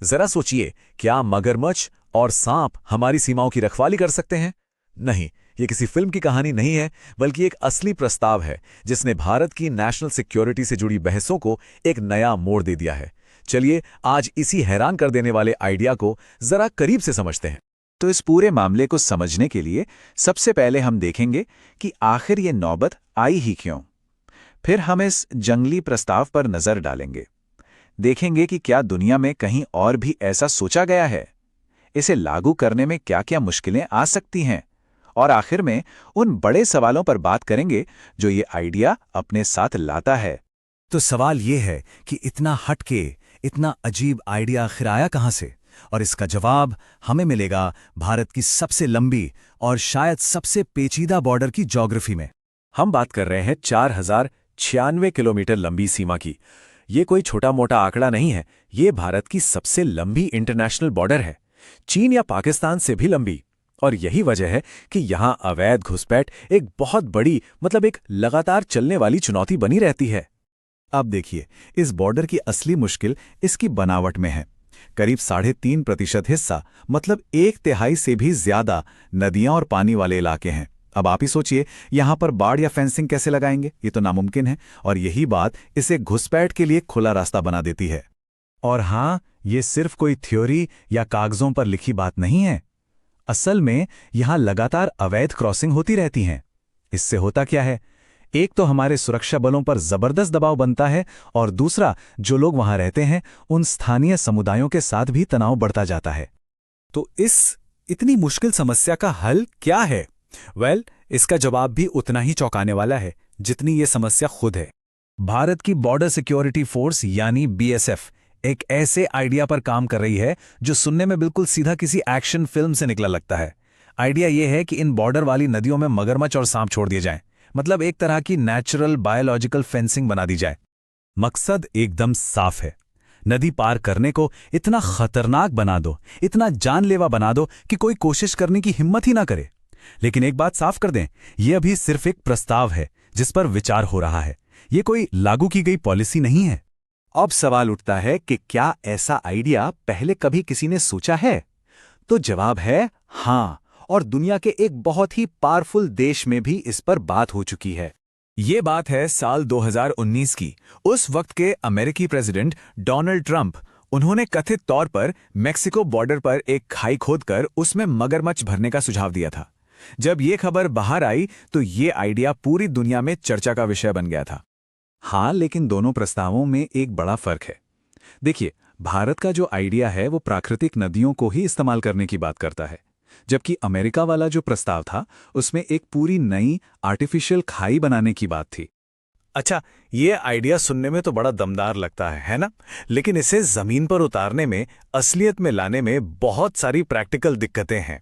जरा सोचिए, क्या मगरमच्छ और सांप हमारी सीमाओं की रखवाली कर सकते हैं? नहीं, ये किसी फिल्म की कहानी नहीं है, बल्कि एक असली प्रस्ताव है जिसने भारत की नेशनल सिक्योरिटी से जुड़ी बहसों को एक नया मोड़ दे दिया है। चलिए आज इसी हैरान कर देने वाले आइडिया को जरा करीब से समझते हैं। तो इस पूरे मामले को समझने के लिए सबसे पहले हम देखेंगे कि आखिर ये नौबत आई ही क्यों। फिर हम इस जंगली प्रस्ताव पर नजर डालेंगे, देखेंगे कि क्या दुनिया में कहीं और भी ऐसा सोचा गया है, इसे लागू करने में क्या क्या मुश्किलें आ सकती हैं, और आखिर में उन बड़े सवालों पर बात करेंगे जो ये आइडिया अपने साथ लाता है। तो सवाल ये है कि इतना हटके, इतना अजीब आइडिया आखिर आया कहां से? और इसका जवाब हमें मिलेगा भारत की सबसे लंबी और शायद सबसे पेचीदा बॉर्डर की ज्योग्राफी में। हम बात कर रहे हैं 4096 किलोमीटर लंबी सीमा की। ये कोई छोटा मोटा आंकड़ा नहीं है, ये भारत की सबसे लंबी इंटरनेशनल बॉर्डर है, चीन या पाकिस्तान से भी लंबी। और यही वजह है कि यहां अवैध घुसपैठ एक बहुत बड़ी, मतलब एक लगातार चलने वाली चुनौती बनी रहती है। अब देखिए, इस बॉर्डर की असली मुश्किल इसकी बनावट में है। करीब 3.5% हिस्सा, मतलब 1/3 से भी ज्यादा नदियां और पानी वाले इलाके हैं। अब आप ही सोचिए, यहां पर बाड़ या फेंसिंग कैसे लगाएंगे? ये तो नामुमकिन है, और यही बात इसे घुसपैठ के लिए खुला रास्ता बना देती है। और हां, ये सिर्फ कोई थ्योरी या कागजों पर लिखी बात नहीं है। असल में यहां लगातार अवैध क्रॉसिंग होती रहती हैं। इससे होता क्या है? एक तो हमारे सुरक्षा बलों पर जबरदस्त दबाव बनता है, और दूसरा, जो लोग वहां रहते हैं उन स्थानीय समुदायों के साथ भी तनाव बढ़ता जाता है। तो इस इतनी मुश्किल समस्या का हल क्या है? इसका जवाब भी उतना ही चौंकाने वाला है जितनी ये समस्या खुद है। भारत की बॉर्डर सिक्योरिटी फोर्स यानी बीएसएफ एक ऐसे आइडिया पर काम कर रही है जो सुनने में बिल्कुल सीधा किसी एक्शन फिल्म से निकला लगता है। आइडिया यह है कि इन बॉर्डर वाली नदियों में मगरमच्छ और सांप छोड़ दिए जाएं, मतलब एक तरह की नेचुरल बायोलॉजिकल फेंसिंग बना दी जाए। मकसद एकदम साफ है, नदी पार करने को इतना खतरनाक बना दो, इतना जानलेवा बना दो कि कोई कोशिश करने की हिम्मत ही ना करे। लेकिन एक बात साफ कर दें, यह अभी सिर्फ एक प्रस्ताव है जिस पर विचार हो रहा है, यह कोई लागू की गई पॉलिसी नहीं है। अब सवाल उठता है कि क्या ऐसा आइडिया पहले कभी किसी ने सोचा है? तो जवाब है हां, और दुनिया के एक बहुत ही पावरफुल देश में भी इस पर बात हो चुकी है। ये बात है साल 2019 की। उस वक्त के अमेरिकी प्रेसिडेंट डोनाल्ड ट्रंप, उन्होंने कथित तौर पर मेक्सिको बॉर्डर पर एक खाई खोदकर उसमें मगरमच्छ भरने का सुझाव दिया था। जब ये खबर बाहर आई तो ये आइडिया पूरी दुनिया में चर्चा का विषय बन गया था। हाँ, लेकिन दोनों प्रस्तावों में एक बड़ा फर्क है। देखिए, भारत का जो आइडिया है वो प्राकृतिक नदियों को ही इस्तेमाल करने की बात करता है, जबकि अमेरिका वाला जो प्रस्ताव था उसमें एक पूरी नई आर्टिफिशियल खाई बनाने की बात थी। अच्छा, ये आइडिया सुनने में तो बड़ा दमदार लगता है ना? लेकिन इसे जमीन पर उतारने में, असलियत में लाने में बहुत सारी प्रैक्टिकल दिक्कतें हैं।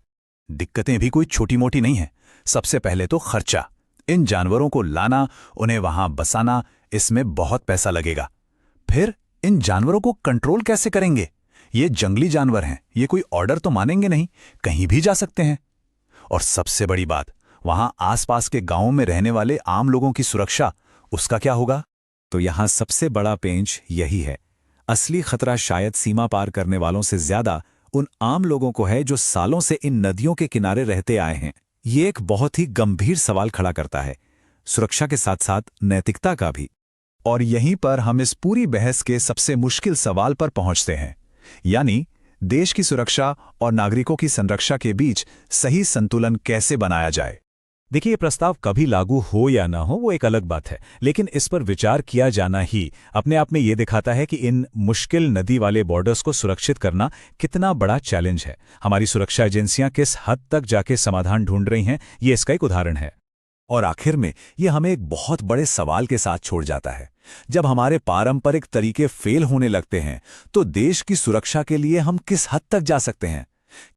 दिक्कतें भी कोई छोटी मोटी नहीं है। सबसे पहले तो खर्चा। इन जानवरों को लाना, उन्हें वहां बसाना, इसमें बहुत पैसा लगेगा। फिर इन जानवरों को कंट्रोल कैसे करेंगे? ये जंगली जानवर हैं, ये कोई ऑर्डर तो मानेंगे नहीं, कहीं भी जा सकते हैं। और सबसे बड़ी बात, वहां आसपास के गांवों में रहने वाले आम लोगों की सुरक्षा, उसका क्या होगा? तो यहां सबसे बड़ा पेंच यही है। असली खतरा शायद सीमा पार करने वालों से ज्यादा उन आम लोगों को है जो सालों से इन नदियों के किनारे रहते आए हैं। ये एक बहुत ही गंभीर सवाल खड़ा करता है, सुरक्षा के साथ साथ नैतिकता का भी। और यहीं पर हम इस पूरी बहस के सबसे मुश्किल सवाल पर पहुंचते हैं, यानी देश की सुरक्षा और नागरिकों की संरक्षा के बीच सही संतुलन कैसे बनाया जाए। देखिए, ये प्रस्ताव कभी लागू हो या ना हो वो एक अलग बात है, लेकिन इस पर विचार किया जाना ही अपने आप में ये दिखाता है कि इन मुश्किल नदी वाले बॉर्डर्स को सुरक्षित करना कितना बड़ा चैलेंज है। हमारी सुरक्षा एजेंसियां किस हद तक जाके समाधान ढूंढ रही हैं, ये इसका एक उदाहरण है। और आखिर में ये हमें एक बहुत बड़े सवाल के साथ छोड़ जाता है। जब हमारे पारंपरिक तरीके फेल होने लगते हैं तो देश की सुरक्षा के लिए हम किस हद तक जा सकते हैं?